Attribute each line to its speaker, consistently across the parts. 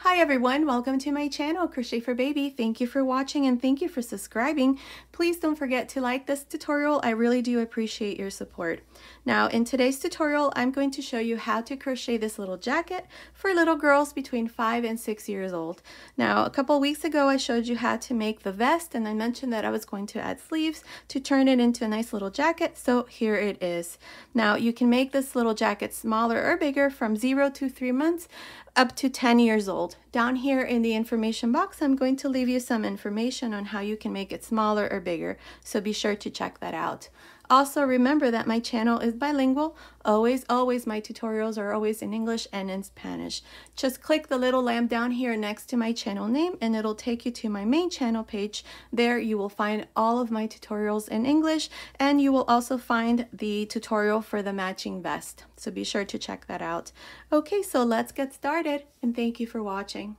Speaker 1: Hi everyone, welcome to my channel, Crochet for Baby. Thank you for watching and thank you for subscribing. Please don't forget to like this tutorial. I really do appreciate your support. Now in today's tutorial, I'm going to show you how to crochet this little jacket for little girls between 5 and 6 years old. Now a couple weeks ago, I showed you how to make the vest and I mentioned that I was going to add sleeves to turn it into a nice little jacket. So here it is. Now you can make this little jacket smaller or bigger from 0 to 3 months up to 10 years old. Down here in the information box, I'm going to leave you some information on how you can make it smaller or bigger, so be sure to check that out. Also, remember that my channel is bilingual. Always my tutorials are always in English and in Spanish. Just click the little lamp down here next to my channel name and it'll take you to my main channel page. There you will find all of my tutorials in English and you will also find the tutorial for the matching vest. So be sure to check that out. Okay, so let's get started and thank you for watching.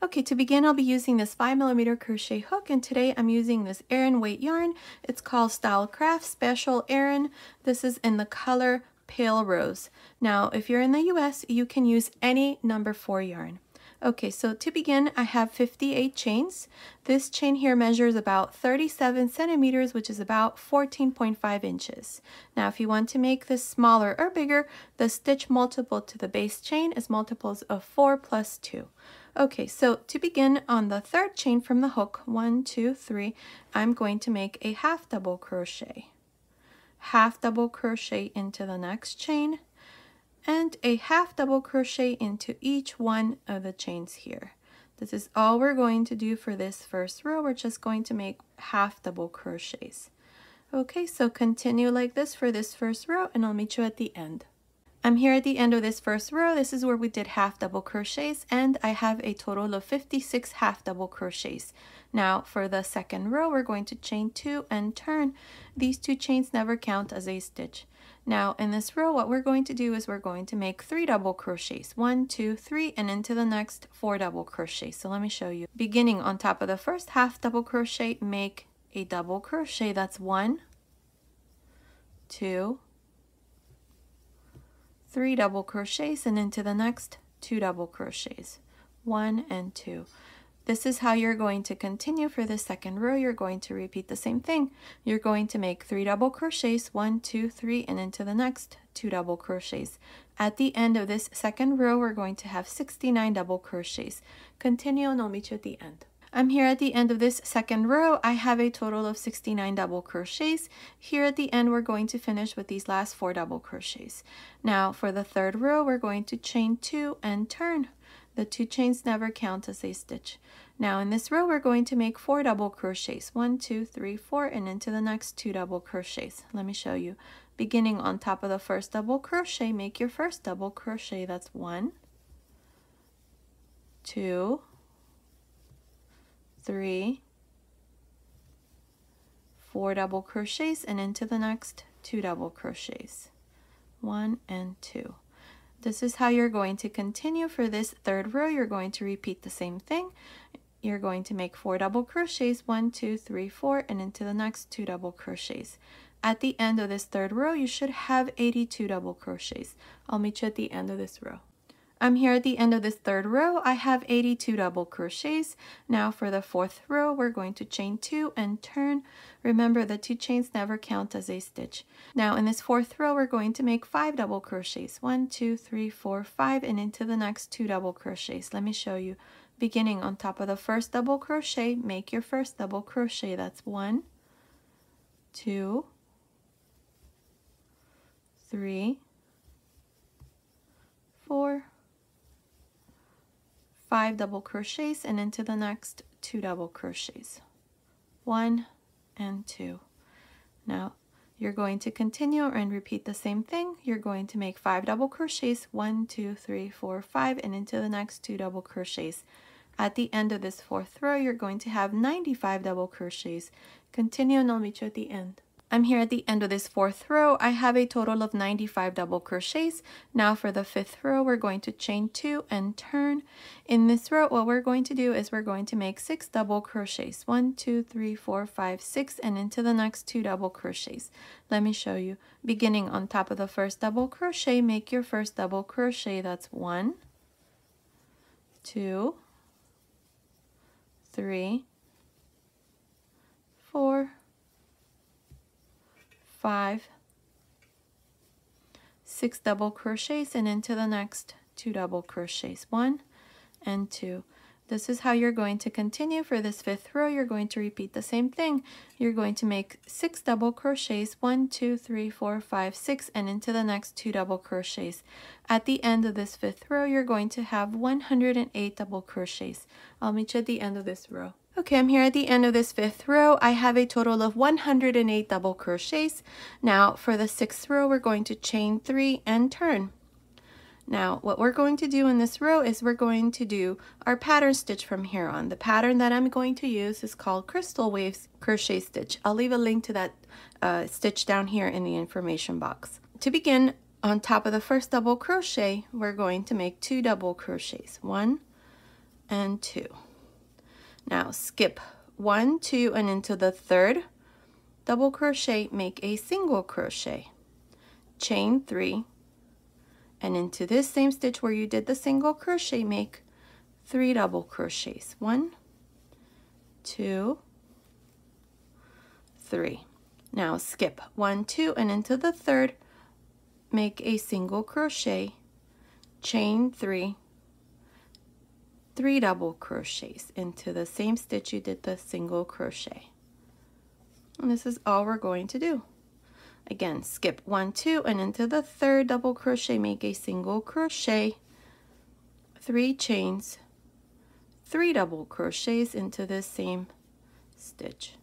Speaker 1: Okay, to begin, I'll be using this 5mm crochet hook, and today I'm using this Aran weight yarn. It's called Stylecraft Special Aran. This is in the color Pale Rose. Now, if you're in the US, you can use any number 4 yarn. Okay, so to begin, I have 58 chains. This chain here measures about 37 centimeters, which is about 14.5 inches. Now, if you want to make this smaller or bigger, the stitch multiple to the base chain is multiples of 4 plus 2. Okay, so to begin on the third chain from the hook, 1, 2, 3, I'm going to make a half double crochet. Half double crochet into the next chain, and a half double crochet into each one of the chains here. This is all we're going to do for this first row. We're just going to make half double crochets. Okay, so continue like this for this first row and I'll meet you at the end. I'm here at the end of this first row. This is where we did half double crochets and I have a total of 56 half double crochets. Now for the second row, we're going to chain 2 and turn. These 2 chains never count as a stitch. Now in this row, what we're going to do is we're going to make 3 double crochets. 1, 2, 3, and into the next 4 double crochets. So let me show you. Beginning on top of the first half double crochet, make a double crochet. That's 1, 2, 3 double crochets, and into the next 2 double crochets, 1 and 2. This is how you're going to continue for the second row. You're going to repeat the same thing. You're going to make 3 double crochets, 1, 2, 3, and into the next 2 double crochets. At the end of this second row, we're going to have 69 double crochets. Continue and I'll meet you at the end. I'm here at the end of this second row. I have a total of 69 double crochets. Here at the end, we're going to finish with these last 4 double crochets. Now for the third row, we're going to chain 2 and turn. The 2 chains never count as a stitch. Now in this row, we're going to make 4 double crochets. 1, 2, 3, 4, and into the next 2 double crochets. Let me show you. Beginning on top of the first double crochet, make your first double crochet. That's 1, 2, 3, 4 double crochets, and into the next 2 double crochets, 1 and 2. This is how you're going to continue for this third row. You're going to repeat the same thing. You're going to make 4 double crochets, 1, 2, 3, 4, and into the next 2 double crochets. At the end of this third row, you should have 82 double crochets. I'll meet you at the end of this row. I'm here at the end of this third row. I have 82 double crochets. Now for the fourth row, we're going to chain 2 and turn. Remember, the 2 chains never count as a stitch. Now in this fourth row, we're going to make 5 double crochets. 1, 2, 3, 4, 5, and into the next 2 double crochets. Let me show you. Beginning on top of the first double crochet, make your first double crochet. That's 1, 2, 3, 4, 5 double crochets, and into the next 2 double crochets, 1 and 2. Now you're going to continue and repeat the same thing. You're going to make 5 double crochets, 1, 2, 3, 4, 5, and into the next 2 double crochets. At the end of this fourth row, you're going to have 95 double crochets. Continue and I'll meet you at the end. I'm here at the end of this fourth row. I have a total of 95 double crochets. Now for the fifth row, we're going to chain 2 and turn. In this row, what we're going to do is we're going to make 6 double crochets. 1, 2, 3, 4, 5, 6, and into the next 2 double crochets. Let me show you. Beginning on top of the first double crochet, make your first double crochet. That's 1, 2, 3, 4, 5, 6 double crochets, and into the next 2 double crochets, 1 and 2. This is how you're going to continue for this 5th row. You're going to repeat the same thing. You're going to make 6 double crochets, 1, 2, 3, 4, 5, 6, and into the next 2 double crochets. At the end of this 5th row, you're going to have 108 double crochets. I'll meet you at the end of this row. Okay, I'm here at the end of this 5th row. I have a total of 108 double crochets. Now for the 6th row, we're going to chain 3 and turn. Now what we're going to do in this row is we're going to do our pattern stitch from here on. The pattern that I'm going to use is called Crystal Waves Crochet Stitch. I'll leave a link to that stitch down here in the information box. To begin, on top of the first double crochet, we're going to make 2 double crochets, 1 and 2. Now skip 1, 2, and into the 3rd double crochet, make a single crochet, chain 3, and into this same stitch where you did the single crochet, make 3 double crochets, 1, 2, 3. Now skip 1, 2, and into the 3rd, make a single crochet, chain 3, 3 double crochets into the same stitch you did the single crochet. And this is all we're going to do. Again, skip 1, 2, and into the 3rd double crochet, make a single crochet, 3 chains, 3 double crochets into this same stitch.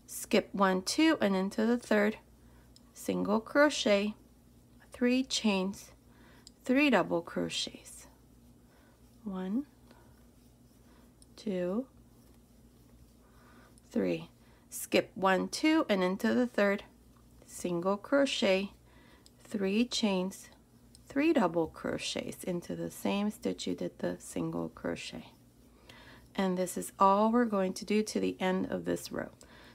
Speaker 1: Skip 1, 2, and into the 3rd, single crochet, 3 chains, 3 double crochets, 1, 2, 3. Skip 1, 2, and into the 3rd, single crochet, 3 chains, 3 double crochets into the same stitch you did the single crochet. And this is all we're going to do to the end of this row.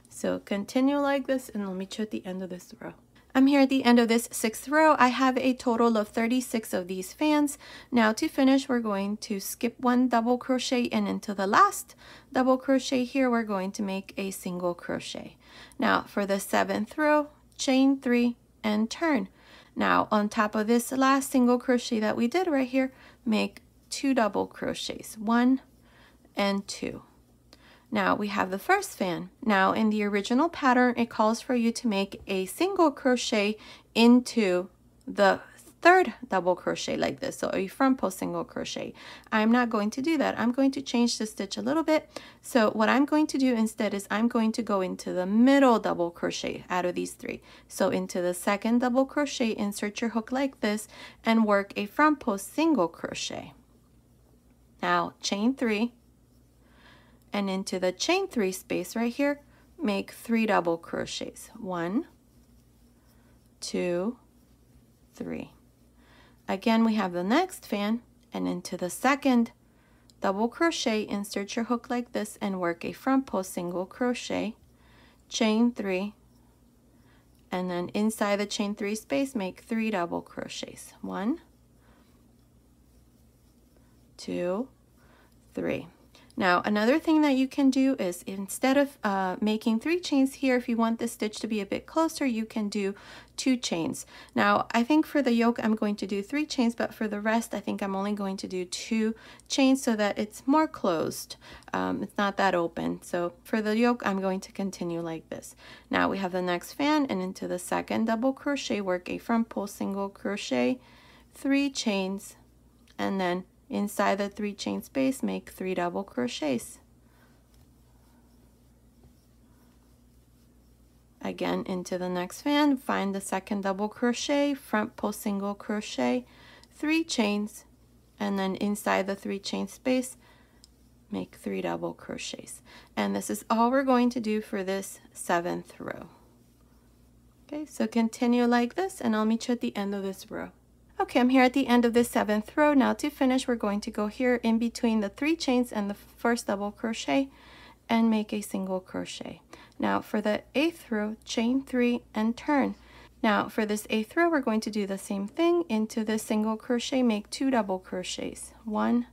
Speaker 1: So continue like this, and I'll meet you at the end of this row. I'm here at the end of this 6th row. I have a total of 36 of these fans. Now to finish, we're going to skip 1 double crochet, and into the last double crochet here, we're going to make a single crochet. Now for the 7th row, chain 3 and turn. Now on top of this last single crochet that we did right here, make 2 double crochets, 1 and 2. Now we have the first fan. Now in the original pattern, it calls for you to make a single crochet into the 3rd double crochet like this, so a front post single crochet. I'm not going to do that. I'm going to change the stitch a little bit. So what I'm going to do instead is I'm going to go into the middle double crochet out of these 3. So into the 2nd double crochet, insert your hook like this and work a front post single crochet. Now chain 3, and into the chain 3 space right here, make 3 double crochets, 1, 2, 3. Again, we have the next fan, and into the 2nd double crochet, insert your hook like this and work a front post single crochet, chain 3, and then inside the chain 3 space, make 3 double crochets, 1, 2, 3. Now another thing that you can do is, instead of making 3 chains here, if you want this stitch to be a bit closer, you can do 2 chains. Now I think for the yoke I'm going to do 3 chains, but for the rest I think I'm only going to do 2 chains so that it's more closed. It's not that open. So for the yoke I'm going to continue like this. Now we have the next fan, and into the 2nd double crochet, work a front post single crochet, 3 chains, and then inside the 3 chain space, make 3 double crochets. Again, into the next fan, find the 2nd double crochet, front post single crochet, 3 chains, and then inside the 3 chain space, make 3 double crochets. And this is all we're going to do for this 7th row. Okay, so continue like this, and I'll meet you at the end of this row. Okay, I'm here at the end of this 7th row. Now to finish, we're going to go here in between the 3 chains and the first double crochet and make a single crochet. Now for the 8th row, chain 3 and turn. Now for this 8th row, we're going to do the same thing. Into this single crochet, make 2 double crochets, 1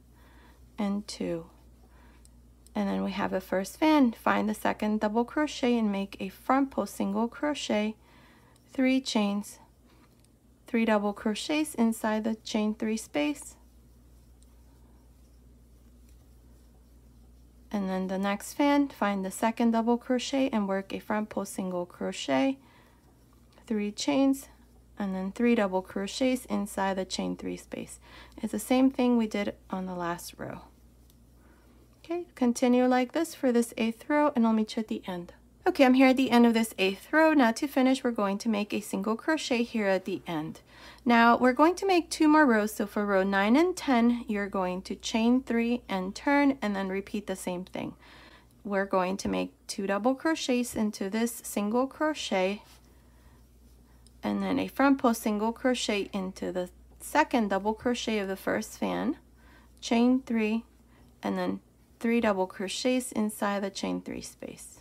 Speaker 1: and 2. And then we have the first fan. Find the second double crochet and make a front post single crochet, 3 chains, 3 double crochets inside the chain 3 space. And then the next fan, find the second double crochet and work a front post single crochet, 3 chains, and then 3 double crochets inside the chain 3 space. It's the same thing we did on the last row. Okay, continue like this for this 8th row, and I'll meet you at the end. Okay, I'm here at the end of this 8th row. Now to finish, we're going to make a single crochet here at the end. Now we're going to make 2 more rows. So for row 9 and 10, you're going to chain 3 and turn, and then repeat the same thing. We're going to make 2 double crochets into this single crochet, and then a front post single crochet into the second double crochet of the first fan, chain 3, and then 3 double crochets inside the chain 3 space.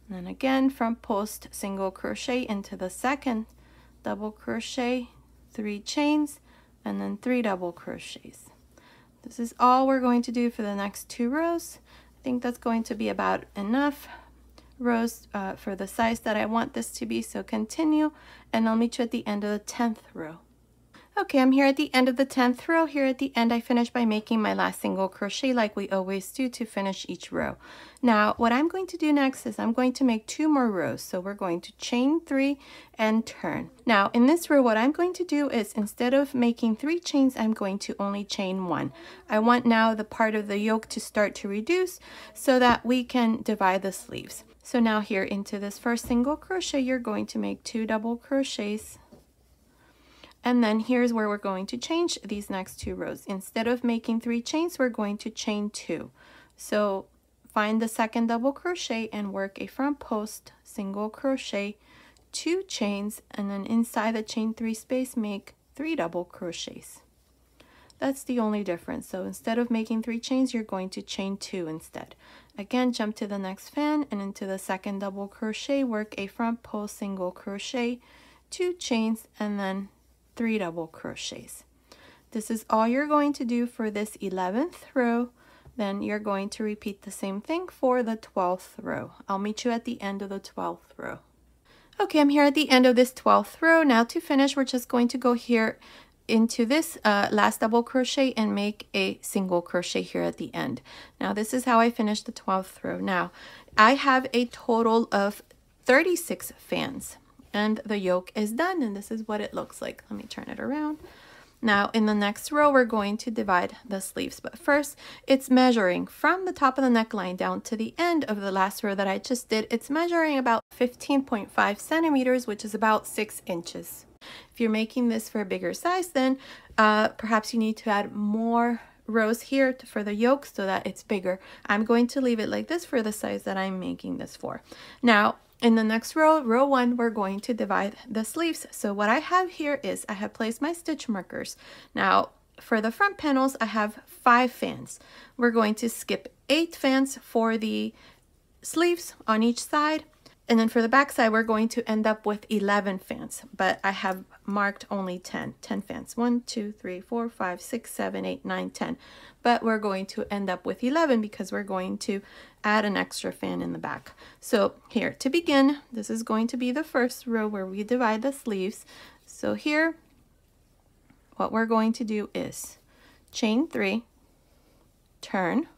Speaker 1: And then again, front post single crochet into the second double crochet, 3 chains, and then 3 double crochets. This is all we're going to do for the next 2 rows. I think that's going to be about enough rows for the size that I want this to be. So continue, and I'll meet you at the end of the 10th row. Okay, I'm here at the end of the 10th row. Here at the end, I finished by making my last single crochet like we always do to finish each row. Now, what I'm going to do next is I'm going to make 2 more rows. So we're going to chain 3 and turn. Now, in this row, what I'm going to do is instead of making 3 chains, I'm going to only chain 1. I want now the part of the yoke to start to reduce so that we can divide the sleeves. So now here into this first single crochet, you're going to make 2 double crochets. And then here's where we're going to change these next 2 rows. Instead of making 3 chains, we're going to chain 2. So find the second double crochet and work a front post single crochet, 2 chains, and then inside the chain 3 space, make 3 double crochets. That's the only difference. So instead of making 3 chains, you're going to chain 2 instead. Again, jump to the next fan and into the second double crochet, work a front post single crochet, 2 chains, and then 3 double crochets. This is all you're going to do for this 11th row. Then you're going to repeat the same thing for the 12th row. I'll meet you at the end of the 12th row. Okay, I'm here at the end of this 12th row. Now to finish, we're just going to go here into this last double crochet and make a single crochet here at the end. Now this is how I finished the 12th row. Now I have a total of 36 fans. And the yoke is done, and this is what it looks like. Let me turn it around. Now in the next row, we're going to divide the sleeves, but first it's measuring from the top of the neckline down to the end of the last row that I just did. It's measuring about 15.5 centimeters, which is about 6 inches. If you're making this for a bigger size, then perhaps you need to add more rows here for the yoke so that it's bigger. I'm going to leave it like this for the size that I'm making this for. Now in the next row, row 1, we're going to divide the sleeves. So what I have here is I have placed my stitch markers. Now for the front panels, I have 5 fans. We're going to skip 8 fans for the sleeves on each side. And then for the back side, we're going to end up with 11 fans, but I have marked only 10 fans. 1, 2, 3, 4, 5, 6, 7, 8, 9, 10. But we're going to end up with 11 because we're going to add an extra fan in the back. So here to begin, this is going to be the first row where we divide the sleeves. So here, what we're going to do is chain 3, turn.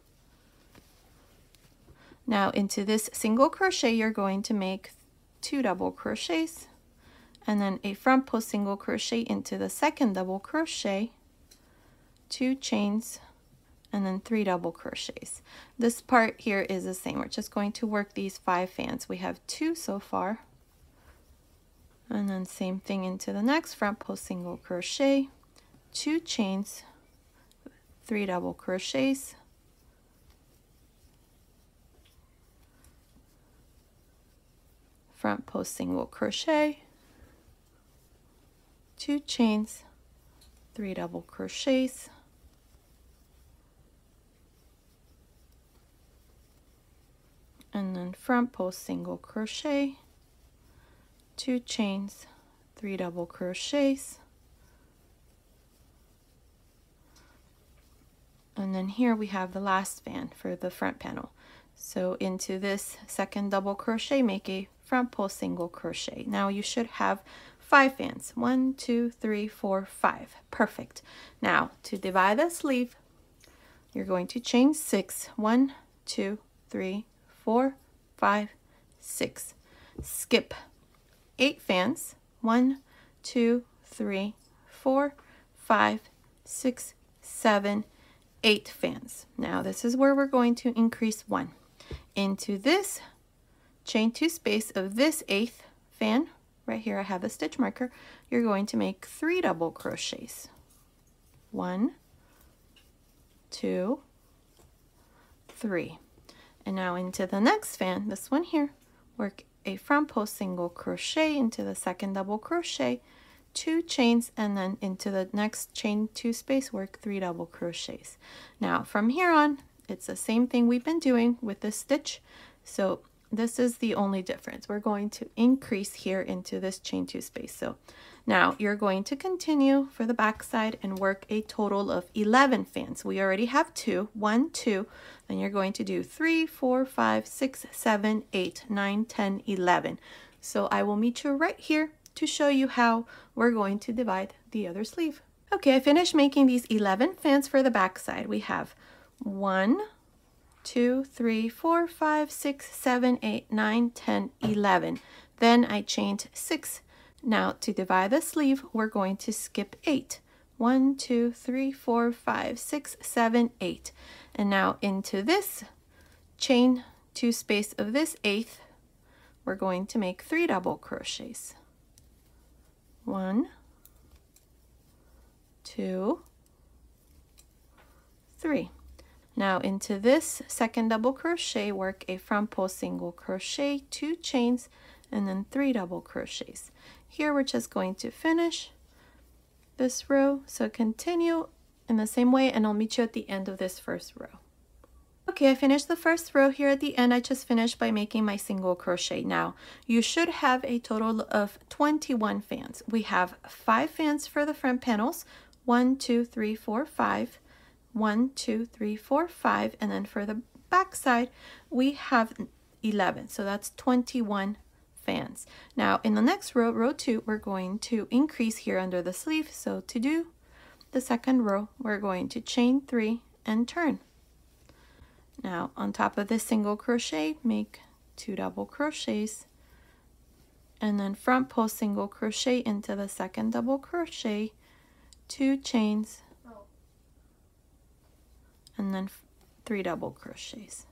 Speaker 1: Now into this single crochet, you're going to make 2 double crochets and then a front post single crochet into the second double crochet, 2 chains, and then 3 double crochets. This part here is the same. We're just going to work these 5 fans. We have 2 so far. And then same thing into the next front post single crochet, 2 chains, 3 double crochets, front post single crochet, 2 chains, 3 double crochets, and then front post single crochet, 2 chains, 3 double crochets, and then here we have the last fan for the front panel. So into this second double crochet, make a front post single crochet. Now you should have 5 fans. 1, 2, 3, 4, 5. Perfect. Now to divide the sleeve, you're going to chain 6. 1, 2, 3, 4, 5, 6. Skip 8 fans. 1, 2, 3, 4, 5, 6, 7, 8 fans. Now this is where we're going to increase 1. Into this chain 2 space of this 8th fan, right here I have a stitch marker, you're going to make 3 double crochets. 1, 2, 3. And now into the next fan, this one here, work a front post single crochet into the second double crochet, 2 chains, and then into the next chain 2 space, work 3 double crochets. Now from here on, it's the same thing we've been doing with this stitch, so this is the only difference. We're going to increase here into this chain 2 space. So now you're going to continue for the back side and work a total of 11 fans. We already have 2, 1, 2, then you're going to do 3, 4, 5, 6, 7, 8, 9, 10, 11. So I will meet you right here to show you how we're going to divide the other sleeve. Okay, I finished making these 11 fans for the back side. We have 1, 2, 3, 4, 5, 6, 7, 8, 9, 10, 11. Then I chained 6. Now to divide the sleeve, we're going to skip 8. 1, 2, 3, 4, 5, 6, 7, 8. And now into this chain 2 space of this 8th, we're going to make 3 double crochets. 1, 2, 3. Now into this second double crochet, work a front post single crochet, 2 chains, and then 3 double crochets. Here we're just going to finish this row, so continue in the same way and I'll meet you at the end of this first row. Okay, I finished the first row. Here at the end I just finished by making my single crochet. Now you should have a total of 21 fans. We have 5 fans for the front panels, 1, 2, 3, 4, 5, 1, 2, 3, 4, 5, and then for the back side we have 11, so that's 21 fans. Now in the next row, row 2, we're going to increase here under the sleeve. So to do the second row, we're going to chain 3 and turn. Now on top of this single crochet, make 2 double crochets, and then front post single crochet into the second double crochet, 2 chains, and then 3 double crochets.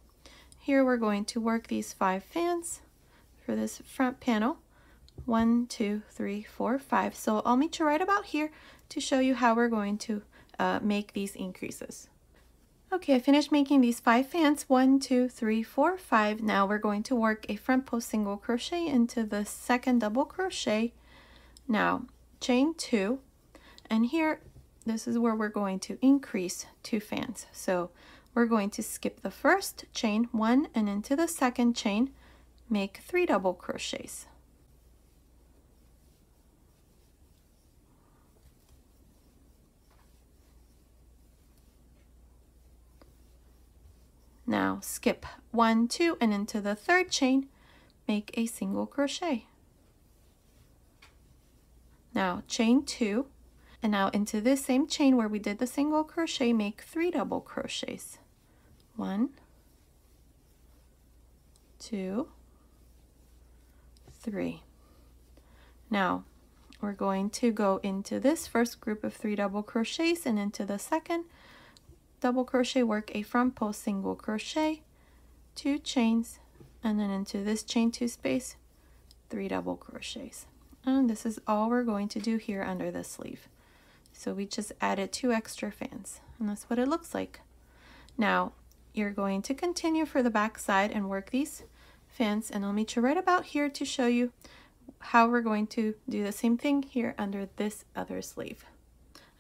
Speaker 1: Here we're going to work these 5 fans for this front panel. 1, 2, 3, 4, 5. So I'll meet you right about here to show you how we're going to make these increases. Okay, I finished making these 5 fans. 1, 2, 3, 4, 5. Now we're going to work a front post single crochet into the second double crochet. Now chain 2, and here this is where we're going to increase 2 fans. So we're going to skip the first chain 1 and into the second chain, make 3 double crochets. Now skip 1, 2, and into the third chain, make a single crochet. Now chain 2, and now into this same chain where we did the single crochet, make 3 double crochets. 1, 2, 3. Now we're going to go into this first group of 3 double crochets and into the second double crochet, work a front post single crochet, 2 chains, and then into this chain 2 space, 3 double crochets. And this is all we're going to do here under the sleeve. So we just added 2 extra fans, and that's what it looks like. Now you're going to continue for the back side and work these fans, and I'll meet you right about here to show you how we're going to do the same thing here under this other sleeve.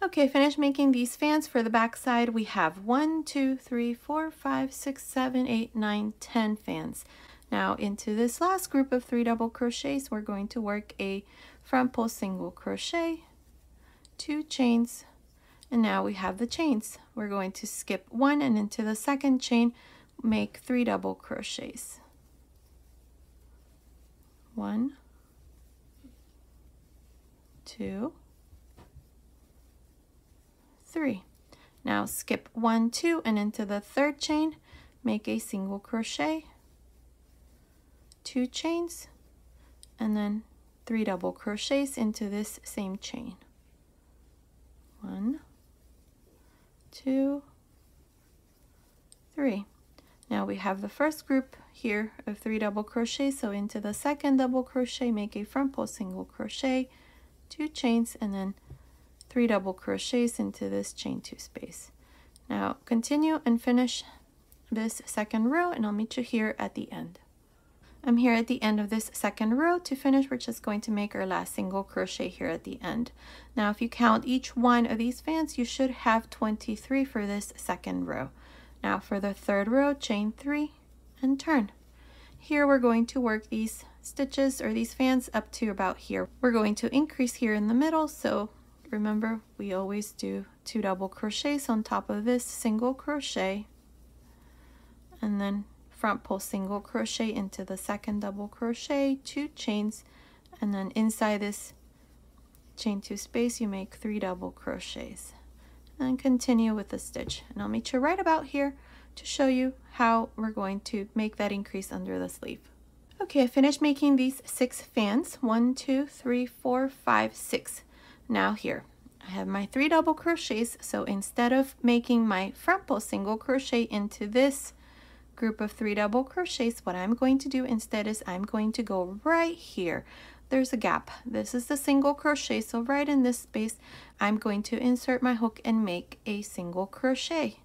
Speaker 1: Okay, finished making these fans for the back side. We have 1, 2, 3, 4, 5, 6, 7, 8, 9, 10 fans. Now into this last group of 3 double crochets, we're going to work a front post single crochet, 2 chains, and now we have the chains. We're going to skip 1 and into the second chain, make 3 double crochets. 1, 2, 3. Now skip 1, 2, and into the third chain, make a single crochet, 2 chains, and then 3 double crochets into this same chain. 1, 2, 3. Now we have the first group here of 3 double crochets, so into the second double crochet, make a front post single crochet, 2 chains, and then 3 double crochets into this chain 2 space. Now continue and finish this second row, and I'll meet you here at the end. I'm here at the end of this second row. To finish, we're just going to make our last single crochet here at the end. Now if you count each one of these fans, you should have 23 for this second row. Now for the third row, chain 3 and turn. Here we're going to work these stitches or these fans up to about here. We're going to increase here in the middle, so remember we always do 2 double crochets on top of this single crochet, and then front post single crochet into the second double crochet, 2 chains, and then inside this chain 2 space you make 3 double crochets, and continue with the stitch. And I'll meet you right about here to show you how we're going to make that increase under the sleeve. Okay, I finished making these 6 fans. 1, 2, 3, 4, 5, 6. Now here I have my 3 double crochets, so instead of making my front post single crochet into this group of 3 double crochets, what I'm going to do instead is I'm going to go right here. There's a gap. This is the single crochet, so right in this space I'm going to insert my hook and make a single crochet.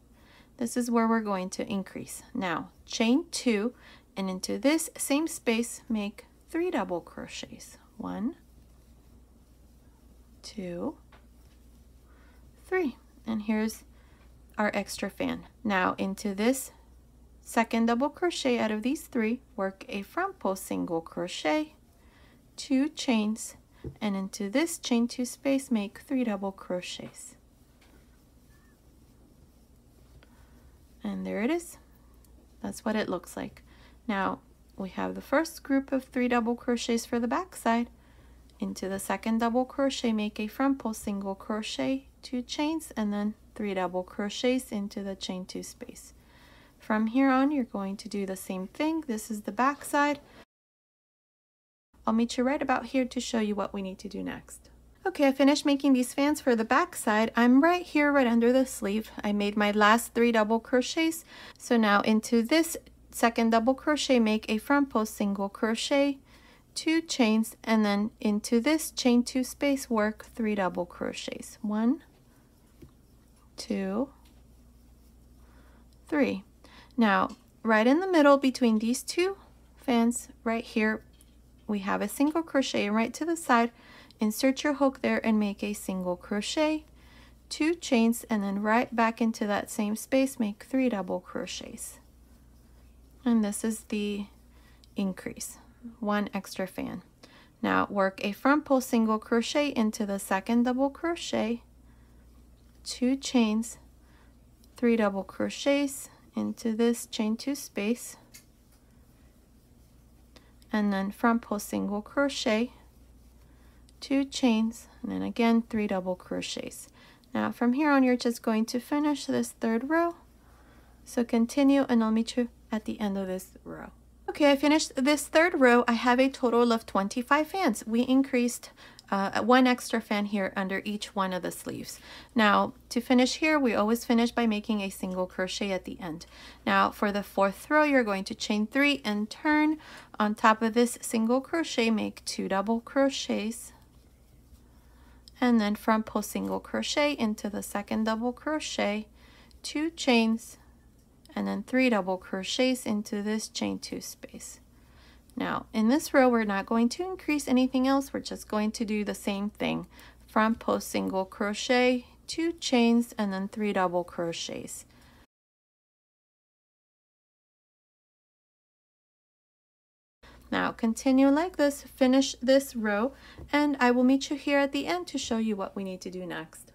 Speaker 1: This is where we're going to increase. Now chain 2, and into this same space make 3 double crochets. 1, 2, 3, and here's our extra fan. Now into this second double crochet out of these 3, work a front post single crochet, 2 chains, and into this chain 2 space make 3 double crochets. And there it is. That's what it looks like. Now we have the first group of 3 double crochets for the back side. Into the second double crochet, make a front post single crochet, 2 chains, and then 3 double crochets into the chain 2 space. From here on, you're going to do the same thing. This is the back side. I'll meet you right about here to show you what we need to do next. Okay, I finished making these fans for the back side. I'm right here, right under the sleeve. I made my last 3 double crochets. So now into this second double crochet, make a front post single crochet, 2 chains, and then into this chain 2 space, work 3 double crochets. 1, 2, 3. Now, right in the middle between these 2 fans, right here, we have a single crochet, and right to the side, insert your hook there and make a single crochet, 2 chains, and then right back into that same space, make 3 double crochets. And this is the increase, 1 extra fan. Now work a front post single crochet into the second double crochet, 2 chains, 3 double crochets into this chain 2 space, and then front post single crochet, 2 chains, and then again 3 double crochets. Now from here on, you're just going to finish this third row. So continue, and I'll meet you at the end of this row. Okay, I finished this third row. I have a total of 25 fans. We increased 1 extra fan here under each one of the sleeves. Now to finish here, we always finish by making a single crochet at the end. Now for the 4th row, you're going to chain 3 and turn. On top of this single crochet, make 2 double crochets, and then front post single crochet into the second double crochet, 2 chains, and then 3 double crochets into this chain 2 space. Now in this row, we're not going to increase anything else. We're just going to do the same thing. Front post single crochet, 2 chains, and then 3 double crochets. Now continue like this, finish this row, and I will meet you here at the end to show you what we need to do next.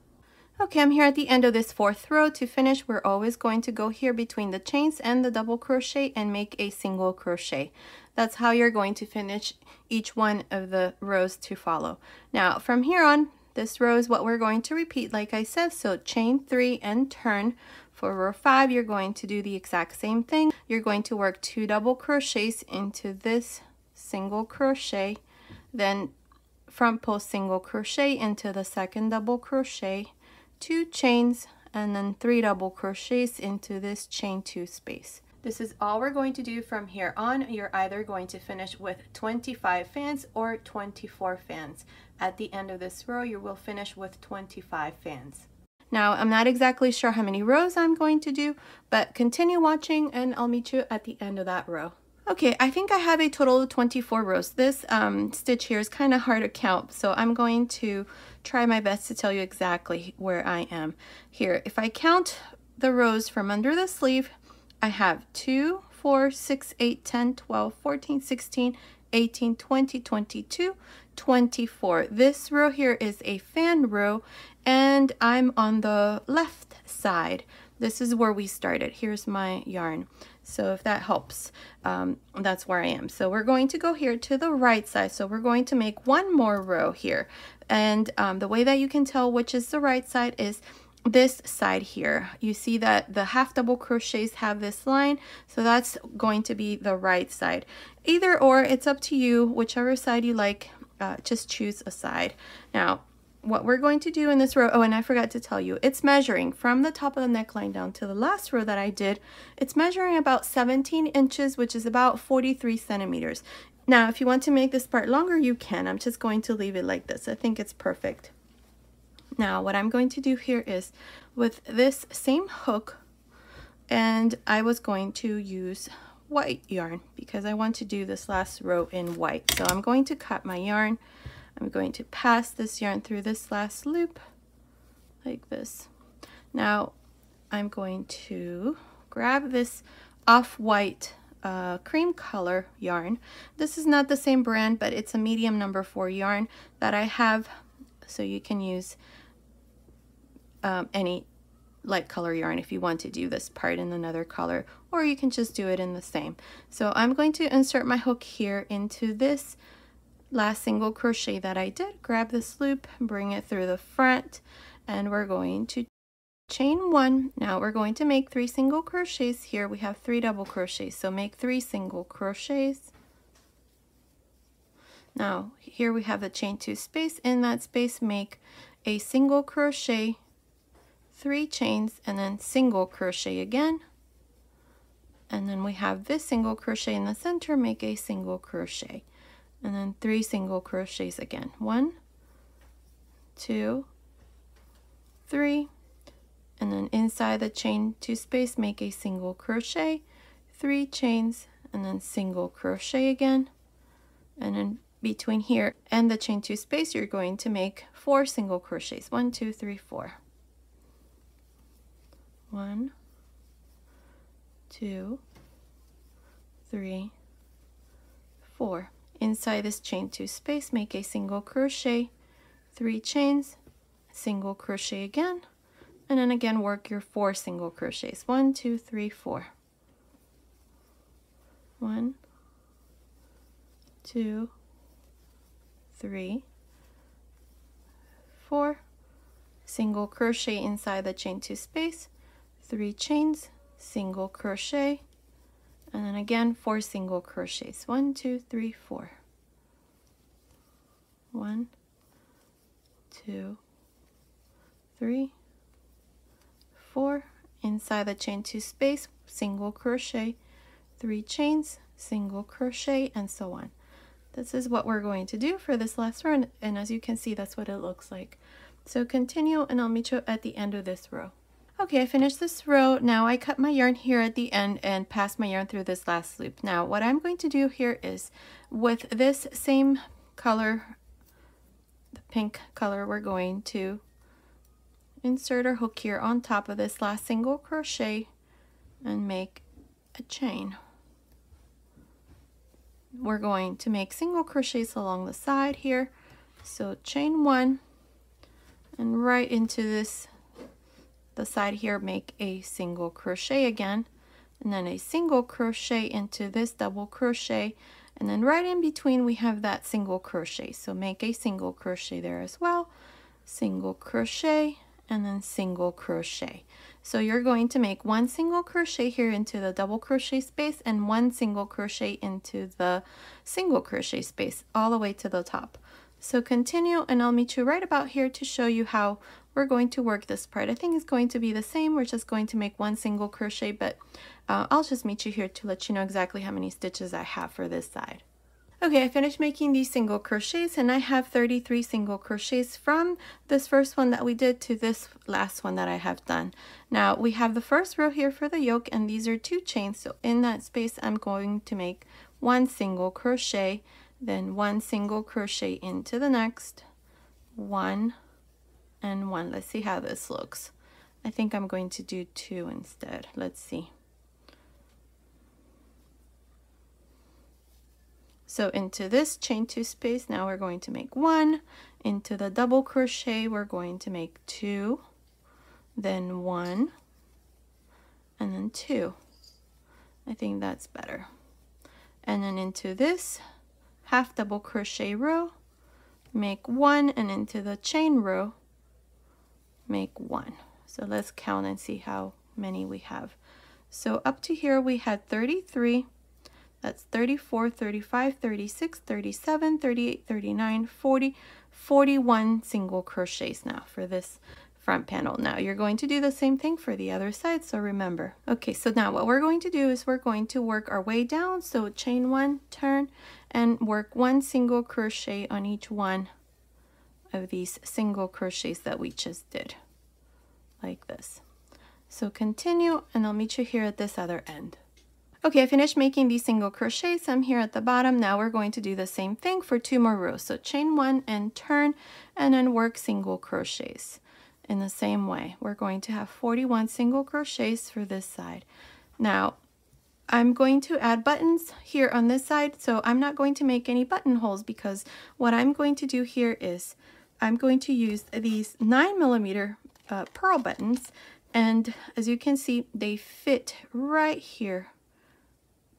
Speaker 1: Okay, I'm here at the end of this 4th row. To finish, we're always going to go here between the chains and the double crochet and make a single crochet. That's how you're going to finish each one of the rows to follow. Now, from here on, this row is what we're going to repeat, like I said. So chain 3 and turn. For row 5, you're going to do the exact same thing. You're going to work 2 double crochets into this single crochet, then front post single crochet into the 2nd double crochet, 2 chains, and then 3 double crochets into this chain 2 space. This is all we're going to do from here on. You're either going to finish with 25 fans or 24 fans. At the end of this row, you will finish with 25 fans. Now, I'm not exactly sure how many rows I'm going to do, but continue watching and I'll meet you at the end of that row. Okay, I think I have a total of 24 rows. This stitch here is kind of hard to count, so I'm going to try my best to tell you exactly where I am. Here, if I count the rows from under the sleeve, I have 2, 4, 6, 8, 10, 12, 14, 16, 18, 20, 22, 24. This row here is a fan row, and I'm on the left side. This is where we started. Here's my yarn. So if that helps, that's where I am. So we're going to go here to the right side. So we're going to make one more row here. And the way that you can tell which is the right side is this side here. You see that the half double crochets have this line, so that's going to be the right side. Either or, it's up to you, whichever side you like, just choose a side. Now, what we're going to do in this row, oh, and I forgot to tell you, it's measuring from the top of the neckline down to the last row that I did. It's measuring about 17 inches, which is about 43 centimeters. Now, if you want to make this part longer, you can. I'm just going to leave it like this. I think it's perfect. Now, what I'm going to do here is with this same hook, and I was going to use white yarn because I want to do this last row in white. So I'm going to cut my yarn. I'm going to pass this yarn through this last loop like this. Now I'm going to grab this off-white cream color yarn. This is not the same brand, but it's a medium number 4 yarn that I have, so you can use any light color yarn if you want to do this part in another color, or you can just do it in the same. So I'm going to insert my hook here into this last single crochet that I did. Grab this loop, bring it through the front, and we're going to chain 1. Now we're going to make 3 single crochets. Here we have 3 double crochets, so make 3 single crochets. Now here we have the chain 2 space. In that space, make a single crochet, 3 chains, and then single crochet again. And then we have this single crochet in the center, make a single crochet, and then 3 single crochets again. 1, 2, 3, and then inside the chain 2 space, make a single crochet, 3 chains, and then single crochet again. And then between here and the chain 2 space, you're going to make 4 single crochets. 1, 2, 3, 4. 1, 2, 3, 4. Inside this chain 2 space, make a single crochet, 3 chains, single crochet again, and then again work your 4 single crochets. 1, 2, 3, 4. 1, 2, 3, 4. Single crochet inside the chain 2 space, 3 chains, single crochet, and then again 4 single crochets. 1, 2, 3, 4. 1, 2, 3, 4. Inside the chain 2 space, single crochet, 3 chains, single crochet, and so on. This is what we're going to do for this last row, and as you can see, that's what it looks like. So continue, and I'll meet you at the end of this row. Okay, I finished this row. Now I cut my yarn here at the end and pass my yarn through this last loop. Now what I'm going to do here is with this same color, the pink color, we're going to insert our hook here on top of this last single crochet and make a chain. we're going to make single crochets along the side here. So chain 1 and right into this, the side here, make a single crochet again, and then a single crochet into this double crochet, and then right in between we have that single crochet. So make a single crochet there as well, single crochet, and then single crochet. So you're going to make one single crochet here into the double crochet space and one single crochet into the single crochet space all the way to the top. So continue, and I'll meet you right about here to show you how we're going to work this part. I think it's going to be the same. We're just going to make one single crochet, but I'll just meet you here to let you know exactly how many stitches I have for this side. Okay, I finished making these single crochets, and I have 33 single crochets from this first one that we did to this last one that I have done. Now we have the first row here for the yoke, and these are 2 chains. So in that space I'm going to make one single crochet, then one single crochet into the next, 1 and 1. Let's see how this looks. I think I'm going to do 2 instead. Let's see. So into this chain 2 space, now we're going to make 1. Into the double crochet, we're going to make 2, then 1, and then 2. I think that's better. And then into this half double crochet row, make 1, and into the chain row, make 1. So let's count and see how many we have. So up to here we had 33. That's 34, 35, 36, 37, 38, 39, 40, 41 single crochets now for this front panel. Now you're going to do the same thing for the other side, so remember. Okay, so now what we're going to do is we're going to work our way down. So chain 1, turn, and work one single crochet on each one of these single crochets that we just did, like this. So continue, and I'll meet you here at this other end. Okay, I finished making these single crochets. I'm here at the bottom. Now we're going to do the same thing for 2 more rows. So chain 1 and turn, and then work single crochets in the same way. We're going to have 41 single crochets for this side. Now I'm going to add buttons here on this side, so I'm not going to make any buttonholes, because what I'm going to do here is I'm going to use these 9mm pearl buttons, and as you can see, they fit right here.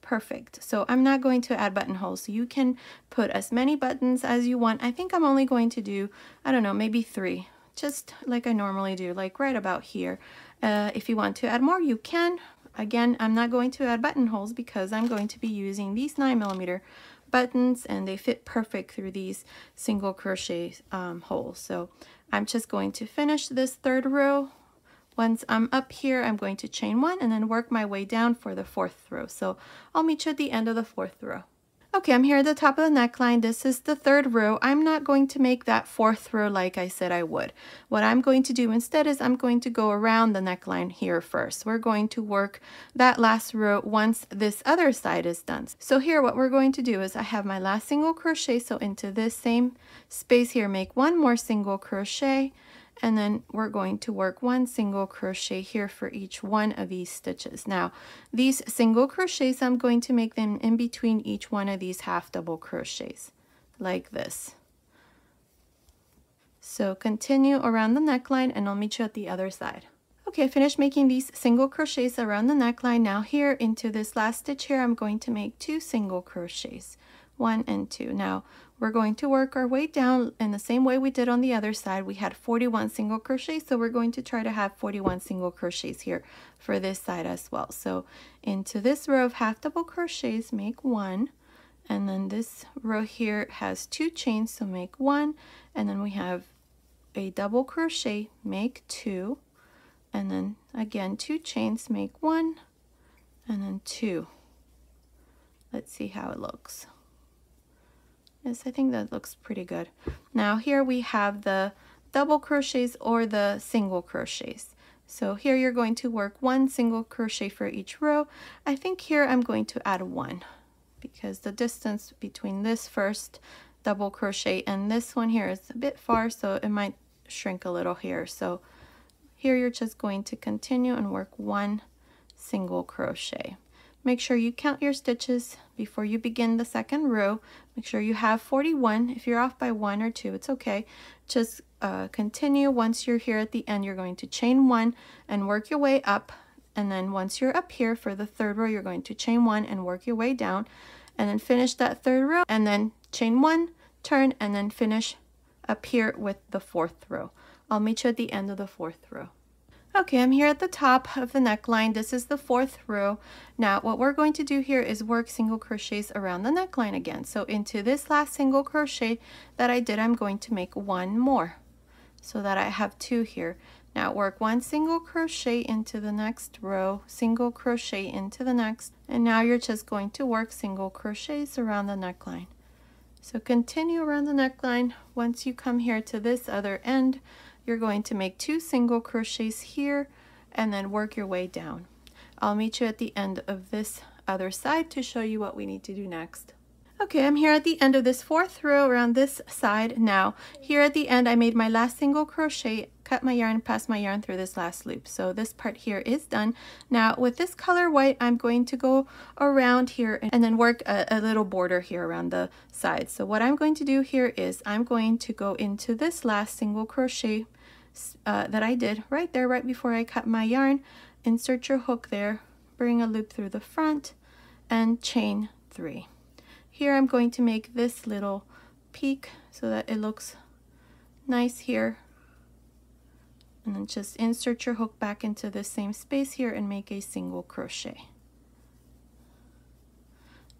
Speaker 1: Perfect. So I'm not going to add buttonholes. So you can put as many buttons as you want. I think I'm only going to do, I don't know, maybe 3, just like I normally do, like right about here. If you want to add more, you can. Again, I'm not going to add buttonholes because I'm going to be using these 9mm buttons, and they fit perfect through these single crochet holes. So I'm just going to finish this 3rd row. Once I'm up here, I'm going to chain 1 and then work my way down for the 4th row. So I'll meet you at the end of the 4th row. Okay, I'm here at the top of the neckline. This is the 3rd row. I'm not going to make that 4th row like I said I would. What I'm going to do instead is I'm going to go around the neckline here first. We're going to work that last row once this other side is done. So here what we're going to do is I have my last single crochet, so into this same space here, make 1 more single crochet, and then we're going to work 1 single crochet here for each one of these stitches. Now these single crochets, I'm going to make them in between each one of these half double crochets like this. So continue around the neckline, and I'll meet you at the other side. Okay, I finished making these single crochets around the neckline. Now here into this last stitch here, I'm going to make 2 single crochets, 1 and 2. Now we're going to work our way down in the same way we did on the other side. We had 41 single crochets, so we're going to try to have 41 single crochets here for this side as well. So into this row of half double crochets, make 1, and then this row here has 2 chains, so make 1, and then we have a double crochet, make 2, and then again 2 chains, make 1, and then 2. Let's see how it looks. Yes, I think that looks pretty good. Now here we have the double crochets or the single crochets. So here you're going to work 1 single crochet for each row. I think here I'm going to add 1 because the distance between this first double crochet and this one here is a bit far, so it might shrink a little here. So here you're just going to continue and work 1 single crochet. Make sure you count your stitches before you begin the second row. Make sure you have 41. If you're off by 1 or 2, it's okay. Just continue. Once you're here at the end, you're going to chain 1 and work your way up. And then once you're up here for the third row, you're going to chain 1 and work your way down. And then finish that third row and then chain 1, turn, and then finish up here with the fourth row. I'll meet you at the end of the fourth row. Okay, I'm here at the top of the neckline. This is the fourth row. Now what we're going to do here is work single crochets around the neckline again. So into this last single crochet that I did, I'm going to make 1 more so that I have 2 here. Now work 1 single crochet into the next row, single crochet into the next, and now you're just going to work single crochets around the neckline. So continue around the neckline. Once you come here to this other end, you're going to make 2 single crochets here and then work your way down. I'll meet you at the end of this other side to show you what we need to do next. Okay, I'm here at the end of this fourth row around this side. Now here at the end I made my last single crochet, cut my yarn, pass my yarn through this last loop. So this part here is done. Now with this color white, I'm going to go around here and then work a little border here around the side. So what I'm going to do here is I'm going to go into this last single crochet that I did right there, right before I cut my yarn. Insert your hook there, bring a loop through the front, and chain 3. Here I'm going to make this little peak so that it looks nice here, and then just insert your hook back into the same space here and make a single crochet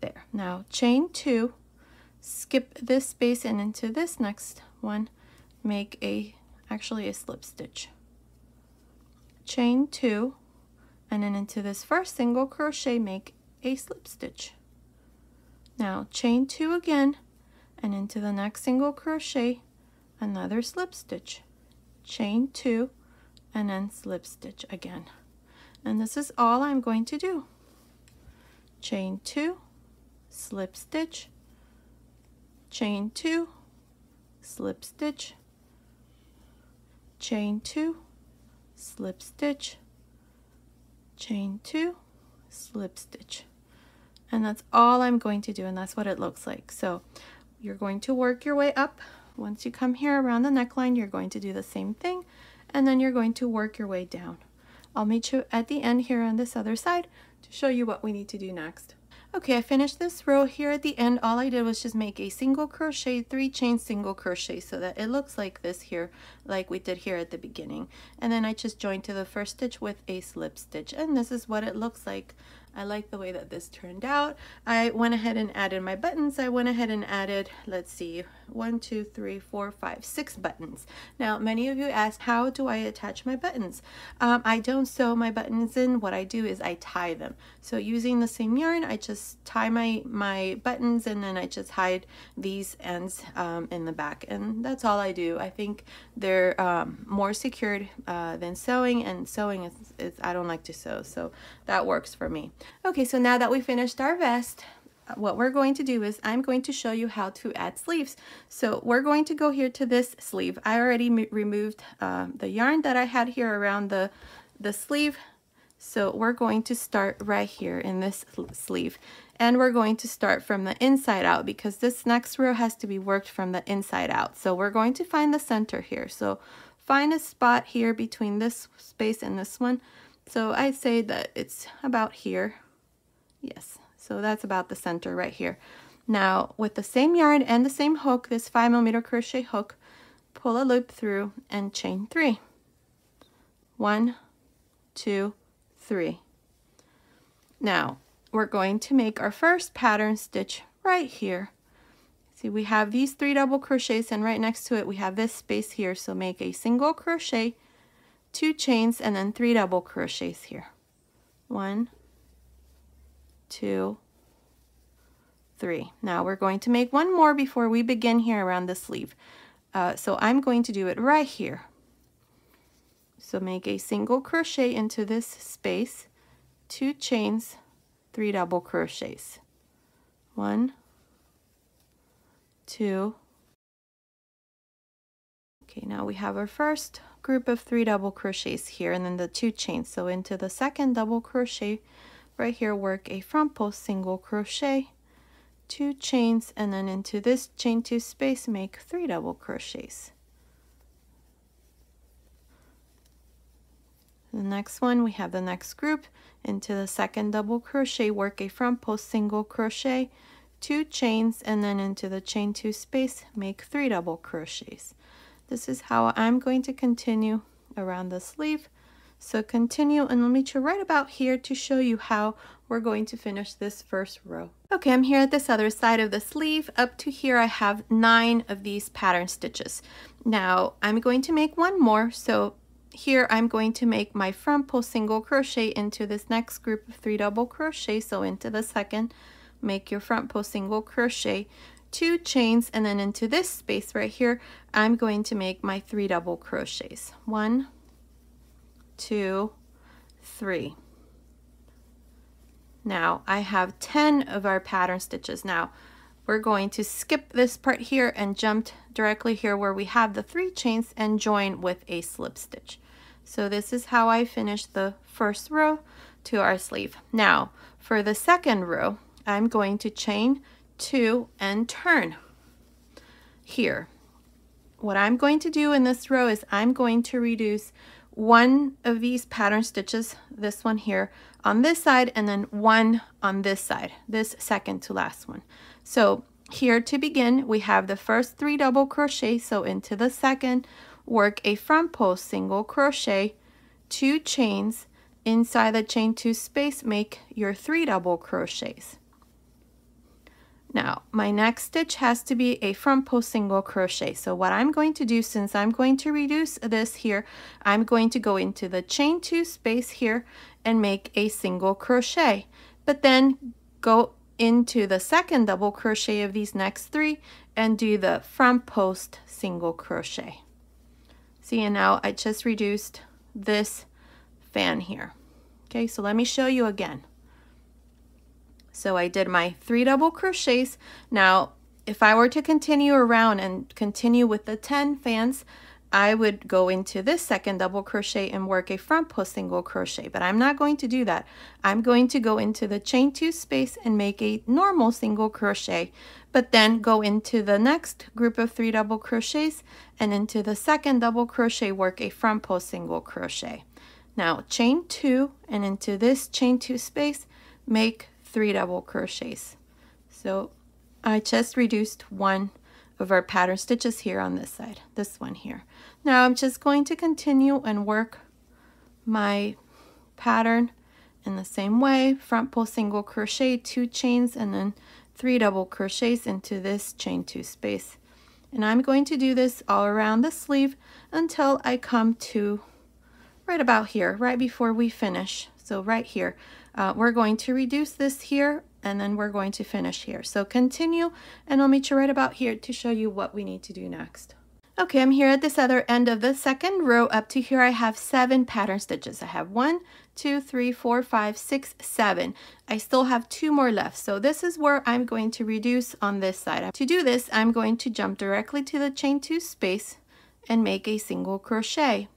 Speaker 1: there. Now chain 2, skip this space and into this next one, make actually a slip stitch, chain 2, and then into this first single crochet make a slip stitch. Now chain 2 again, and into the next single crochet another slip stitch, chain 2, and then slip stitch again. And this is all I'm going to do. Chain 2, slip stitch, chain 2, slip stitch, chain 2, slip stitch, chain 2, slip stitch. And that's all I'm going to do, and that's what it looks like. So you're going to work your way up. Once you come here around the neckline, you're going to do the same thing, and then you're going to work your way down. I'll meet you at the end here on this other side to show you what we need to do next. Okay, I finished this row here at the end. All I did was just make a single crochet, 3 chain single crochet so that it looks like this here, like we did here at the beginning. And then I just joined to the first stitch with a slip stitch, and this is what it looks like. I like the way that this turned out. I went ahead and added my buttons. I went ahead and added, let's see, 1, 2, 3, 4, 5, 6 buttons. Now, many of you ask, how do I attach my buttons? I don't sew my buttons in. What I do is I tie them. So using the same yarn, I just tie my buttons, and then I just hide these ends in the back. And that's all I do. I think they're more secured than sewing, and sewing is I don't like to sew, so that works for me. Okay, so now that we finished our vest, what we're going to do is I'm going to show you how to add sleeves. So we're going to go here to this sleeve. I already removed the yarn that I had here around the sleeve. So we're going to start right here in this sleeve. And we're going to start from the inside out because this next row has to be worked from the inside out. So we're going to find the center here. So find a spot here between this space and this one. So I'd say that it's about here. Yes, so that's about the center right here. Now with the same yarn and the same hook, this 5mm crochet hook, pull a loop through and chain 3. 1, 2, 3. Now we're going to make our first pattern stitch right here. See, we have these 3 double crochets, and right next to it we have this space here. So make a single crochet, 2 chains, and then 3 double crochets here. 1, 2, 3. Now we're going to make 1 more before we begin here around the sleeve. So I'm going to do it right here. So make a single crochet into this space, 2 chains, 3 double crochets. 1, 2. Okay, now we have our first group of 3 double crochets here, and then the 2 chains. So into the second double crochet, right here, work a front post single crochet, 2 chains, and then into this chain 2 space make 3 double crochets. The next one, we have the next group. Into the second double crochet, work a front post single crochet, 2 chains, and then into the chain 2 space make 3 double crochets. This is how I'm going to continue around the sleeve. So continue, and let me to right about here to show you how we're going to finish this first row. Okay, I'm here at this other side of the sleeve. Up to here I have 9 of these pattern stitches. Now I'm going to make one more, so here I'm going to make my front post single crochet into this next group of 3 double crochet. So into the second, make your front post single crochet, 2 chains, and then into this space right here I'm going to make my 3 double crochets. 1, 2, 3. Now I have 10 of our pattern stitches. Now we're going to skip this part here and jump directly here where we have the 3 chains and join with a slip stitch. So this is how I finished the first row to our sleeve. Now for the second row, I'm going to chain 2 and turn here. What I'm going to do in this row is I'm going to reduce one of these pattern stitches, this one here, on this side, and then one on this side, this second to last one. So here to begin, we have the first 3 double crochet. So into the second, work a front post single crochet, 2 chains, inside the chain 2 space make your 3 double crochets. Now my next stitch has to be a front post single crochet. So what I'm going to do, since I'm going to reduce this here, I'm going to go into the chain 2 space here and make a single crochet, but then go into the second double crochet of these next 3 and do the front post single crochet. See, and now I just reduced this fan here. Okay, so let me show you again. So I did my 3 double crochets. Now if I were to continue around and continue with the 10 fans, I would go into this second double crochet and work a front post single crochet, but I'm not going to do that. I'm going to go into the chain 2 space and make a normal single crochet, but then go into the next group of 3 double crochets and into the second double crochet work a front post single crochet. Now chain 2 and into this chain 2 space make 3 double crochets. So I just reduced one of our pattern stitches here on this side, this one here. Now I'm just going to continue and work my pattern in the same way. Front post single crochet, 2 chains, and then 3 double crochets into this chain 2 space. And I'm going to do this all around the sleeve until I come to right about here, right before we finish. So right here, we're going to reduce this here, and then we're going to finish here. So continue, and I'll meet you right about here to show you what we need to do next. Okay, I'm here at this other end of the second row. Up to here I have 7 pattern stitches. I have 1, 2, 3, 4, 5, 6, 7. I still have 2 more left. So this is where I'm going to reduce on this side. To do this, I'm going to jump directly to the chain 2 space and make a single crochet.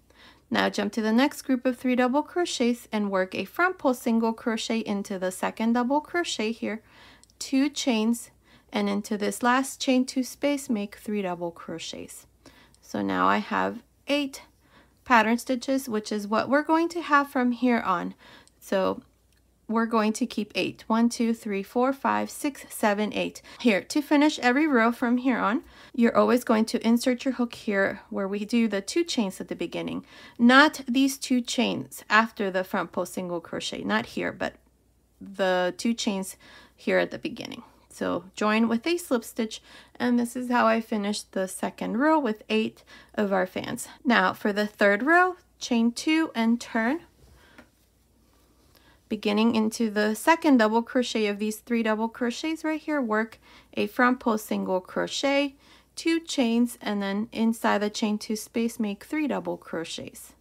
Speaker 1: Now jump to the next group of 3 double crochets and work a front post single crochet into the second double crochet here, 2 chains, and into this last chain 2 space make 3 double crochets. So now I have 8 pattern stitches, which is what we're going to have from here on. So we're going to keep 8. 1, 2, 3, 4, 5, 6, 7, 8. Here, to finish every row from here on, you're always going to insert your hook here where we do the 2 chains at the beginning. Not these 2 chains after the front post single crochet, not here, but the 2 chains here at the beginning. So join with a slip stitch, and this is how I finished the second row with 8 of our fans. Now for the third row, chain 2 and turn. Beginning into the second double crochet of these 3 double crochets right here, work a front post single crochet, 2 chains, and then inside the chain 2 space make 3 double crochets.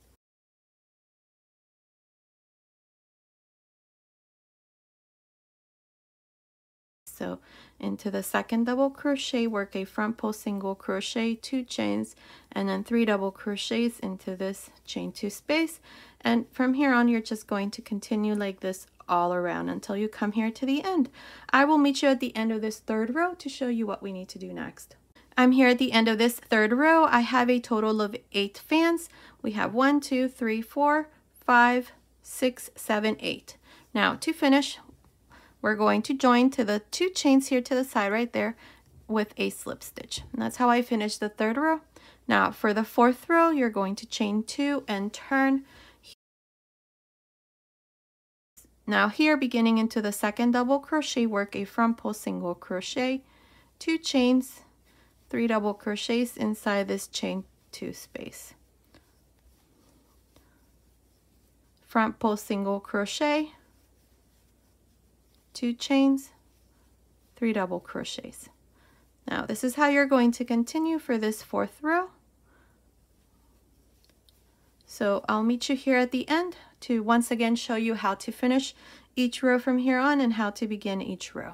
Speaker 1: So into the second double crochet, work a front post single crochet, 2 chains, and then 3 double crochets into this chain 2 space. And from here on, you're just going to continue like this all around until you come here to the end. I will meet you at the end of this third row to show you what we need to do next. I'm here at the end of this third row. I have a total of 8 fans. We have 1, 2, 3, 4, 5, 6, 7, 8. Now to finish, we're going to join to the 2 chains here to the side right there with a slip stitch. And that's how I finish the third row. Now for the fourth row, you're going to chain 2 and turn. Now here, beginning into the second double crochet, work a front post single crochet, 2 chains, 3 double crochets inside this chain 2 space. Front post single crochet, 2 chains, 3 double crochets. Now this is how you're going to continue for this fourth row. So I'll meet you here at the end to once again show you how to finish each row from here on and how to begin each row.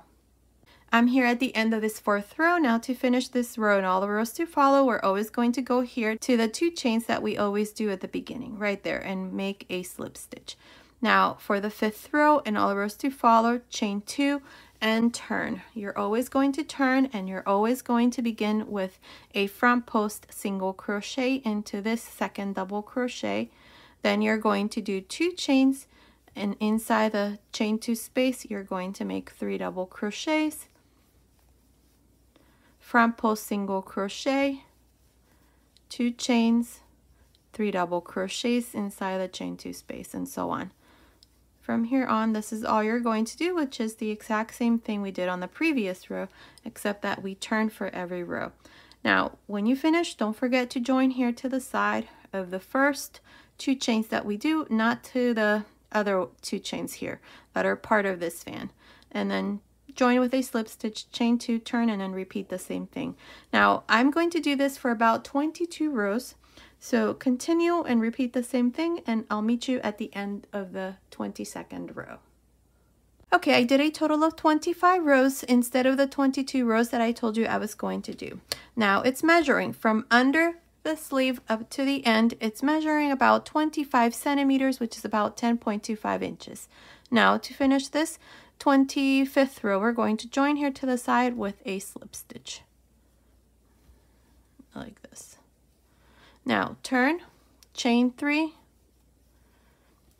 Speaker 1: I'm here at the end of this fourth row. Now to finish this row and all the rows to follow, we're always going to go here to the 2 chains that we always do at the beginning, right there, and make a slip stitch. Now for the fifth row and all the rows to follow, chain 2 and turn. You're always going to turn, and you're always going to begin with a front post single crochet into this second double crochet. Then you're going to do 2 chains, and inside the chain 2 space, you're going to make 3 double crochets, front post single crochet, 2 chains, 3 double crochets inside the chain 2 space, and so on. From here on, this is all you're going to do, which is the exact same thing we did on the previous row, except that we turn for every row. Now, when you finish, don't forget to join here to the side of the first 2 chains that we do, not to the other 2 chains here that are part of this fan. And then join with a slip stitch, chain 2, turn, and then repeat the same thing. Now, I'm going to do this for about 22 rows. So continue and repeat the same thing, and I'll meet you at the end of the 22nd row. Okay, I did a total of 25 rows instead of the 22 rows that I told you I was going to do. Now it's measuring from under the sleeve up to the end. It's measuring about 25 centimeters, which is about 10.25 inches. Now to finish this 25th row, we're going to join here to the side with a slip stitch like this. Now turn, chain 3,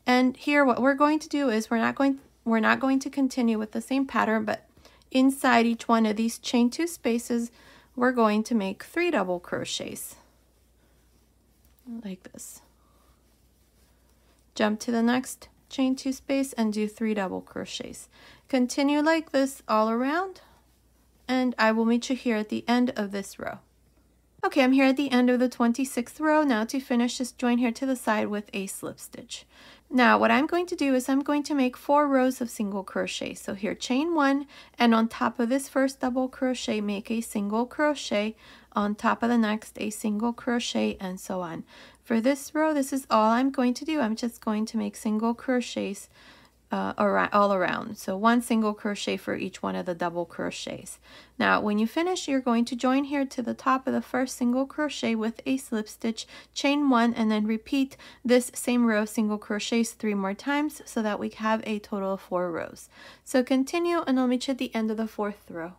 Speaker 1: and here what we're going to do is we're not going to continue with the same pattern, but inside each one of these chain 2 spaces, we're going to make 3 double crochets like this. Jump to the next chain 2 space and do 3 double crochets. Continue like this all around, and I will meet you here at the end of this row. Okay, I'm here at the end of the 26th row. Now to finish, just join here to the side with a slip stitch. Now what I'm going to do is I'm going to make 4 rows of single crochet. So here, chain 1, and on top of this first double crochet, make a single crochet. On top of the next, a single crochet, and so on. For this row, this is all I'm going to do. I'm just going to make single crochets all around. So 1 single crochet for each one of the double crochets. Now when you finish, you're going to join here to the top of the first single crochet with a slip stitch, chain 1, and then repeat this same row of single crochets 3 more times so that we have a total of 4 rows. So continue, and I'll meet you at the end of the 4th row.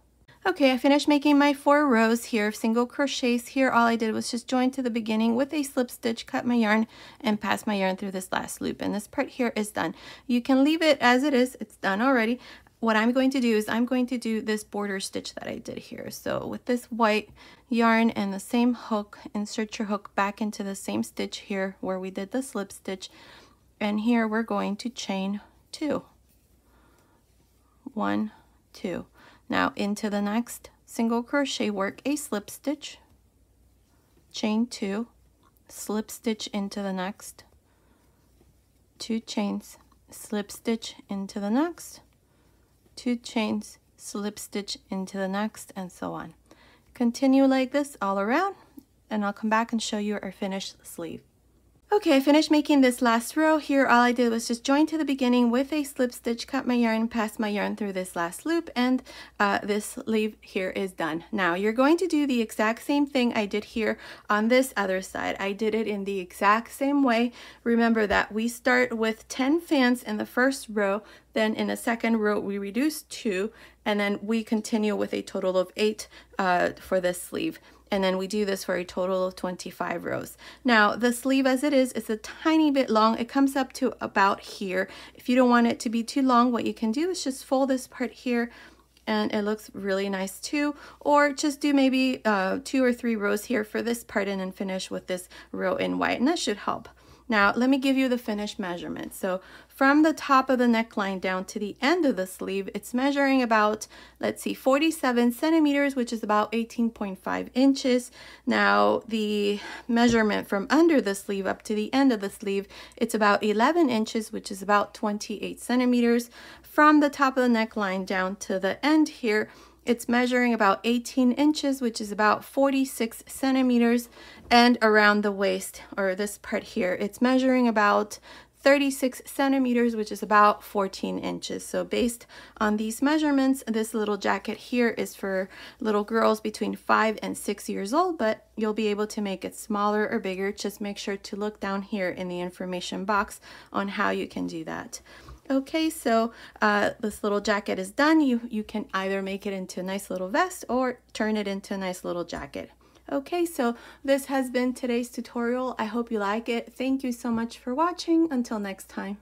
Speaker 1: Okay, I finished making my 4 rows here of single crochets. Here all I did was just join to the beginning with a slip stitch, cut my yarn, and pass my yarn through this last loop, and this part here is done. You can leave it as it is, it's done already. What I'm going to do is I'm going to do this border stitch that I did here. So with this white yarn and the same hook, insert your hook back into the same stitch here where we did the slip stitch, and here we're going to chain 2. 1, 2. Now into the next single crochet, work a slip stitch, chain 2, slip stitch into the next, 2 chains, slip stitch into the next, 2 chains, slip stitch into the next, and so on. Continue like this all around, and I'll come back and show you our finished sleeve. Okay, I finished making this last row here. All I did was just join to the beginning with a slip stitch, cut my yarn, pass my yarn through this last loop, and this sleeve here is done. Now you're going to do the exact same thing I did here on this other side. I did it in the exact same way. Remember that we start with 10 fans in the first row, then in the second row we reduce 2, and then we continue with a total of 8 for this sleeve. And then we do this for a total of 25 rows. Now the sleeve as it is a tiny bit long. It comes up to about here. If you don't want it to be too long, what you can do is just fold this part here, and it looks really nice too. Or just do maybe 2 or 3 rows here for this part and then finish with this row in white, and that should help. Now let me give you the finished measurement. So from the top of the neckline down to the end of the sleeve, it's measuring about, let's see, 47 centimeters, which is about 18.5 inches. Now the measurement from under the sleeve up to the end of the sleeve, it's about 11 inches, which is about 28 centimeters. From the top of the neckline down to the end here, it's measuring about 18 inches, which is about 46 centimeters. And around the waist, or this part here, it's measuring about 36 centimeters, which is about 14 inches. So based on these measurements, this little jacket here is for little girls between 5 and 6 years old, but you'll be able to make it smaller or bigger. Just make sure to look down here in the information box on how you can do that. Okay, so this little jacket is done. You can either make it into a nice little vest or turn it into a nice little jacket. Okay, so this has been today's tutorial. I hope you like it. Thank you so much for watching. Until next time.